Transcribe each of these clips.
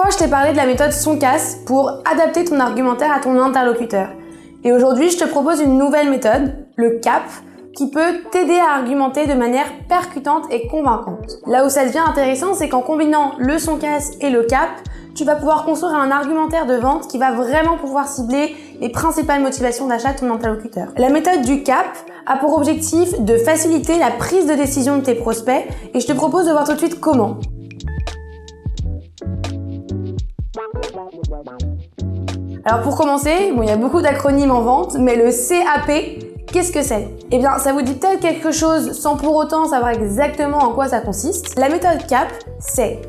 fois, je t'ai parlé de la méthode son-casse pour adapter ton argumentaire à ton interlocuteur. Et aujourd'hui, je te propose une nouvelle méthode, le CAP, qui peut t'aider à argumenter de manière percutante et convaincante. Là où ça devient intéressant, c'est qu'en combinant le son-casse et le CAP, tu vas pouvoir construire un argumentaire de vente qui va vraiment pouvoir cibler les principales motivations d'achat de ton interlocuteur. La méthode du CAP a pour objectif de faciliter la prise de décision de tes prospects et je te propose de voir tout de suite comment. Alors pour commencer, il y a beaucoup d'acronymes en vente, mais le CAP, qu'est-ce que c'est? Eh bien, ça vous dit peut-être quelque chose sans pour autant savoir exactement en quoi ça consiste. La méthode CAP, c'est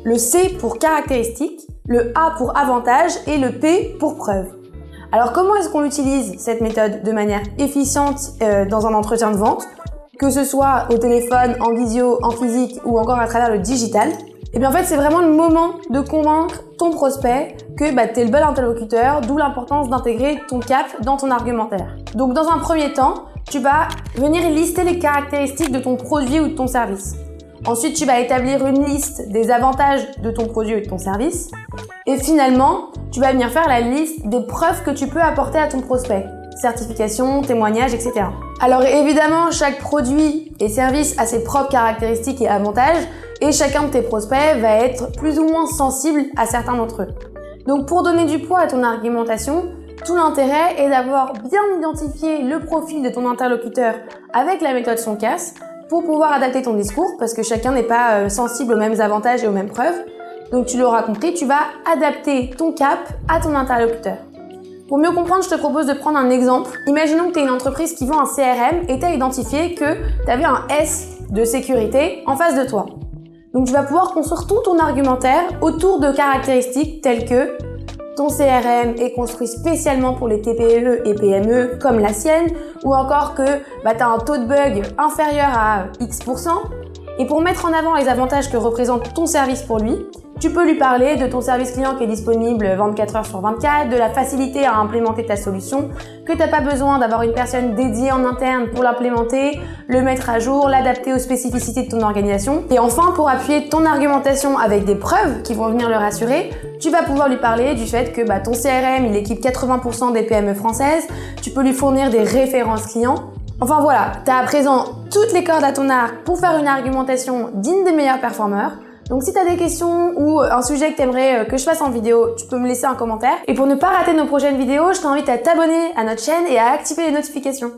le C pour caractéristique, le A pour avantage et le P pour preuve. Alors comment est-ce qu'on utilise cette méthode de manière efficiente dans un entretien de vente, que ce soit au téléphone, en visio, en physique ou encore à travers le digital? Eh bien en fait, c'est vraiment le moment de convaincre ton prospect que t'es le bon interlocuteur, d'où l'importance d'intégrer ton CAP dans ton argumentaire. Donc dans un premier temps, tu vas venir lister les caractéristiques de ton produit ou de ton service. Ensuite, tu vas établir une liste des avantages de ton produit ou de ton service. Et finalement, tu vas venir faire la liste des preuves que tu peux apporter à ton prospect. Certification, témoignages, etc. Alors évidemment, chaque produit et service a ses propres caractéristiques et avantages et chacun de tes prospects va être plus ou moins sensible à certains d'entre eux. Donc pour donner du poids à ton argumentation, tout l'intérêt est d'avoir bien identifié le profil de ton interlocuteur avec la méthode son-casse pour pouvoir adapter ton discours parce que chacun n'est pas sensible aux mêmes avantages et aux mêmes preuves. Donc tu l'auras compris, tu vas adapter ton CAP à ton interlocuteur. Pour mieux comprendre, je te propose de prendre un exemple. Imaginons que tu es une entreprise qui vend un CRM et tu as identifié que tu avais un S de sécurité en face de toi. Donc tu vas pouvoir construire tout ton argumentaire autour de caractéristiques telles que ton CRM est construit spécialement pour les TPE et PME comme la sienne, ou encore que tu as un taux de bug inférieur à X%. Et pour mettre en avant les avantages que représente ton service pour lui, tu peux lui parler de ton service client qui est disponible 24 heures sur 24, de la facilité à implémenter ta solution, que tu n'as pas besoin d'avoir une personne dédiée en interne pour l'implémenter, le mettre à jour, l'adapter aux spécificités de ton organisation. Et enfin, pour appuyer ton argumentation avec des preuves qui vont venir le rassurer, tu vas pouvoir lui parler du fait que ton CRM, il équipe 80% des PME françaises, tu peux lui fournir des références clients. Enfin voilà, tu as à présent toutes les cordes à ton arc pour faire une argumentation digne des meilleurs performeurs. Donc si tu as des questions ou un sujet que tu aimerais que je fasse en vidéo, tu peux me laisser un commentaire. Et pour ne pas rater nos prochaines vidéos, je t'invite à t'abonner à notre chaîne et à activer les notifications.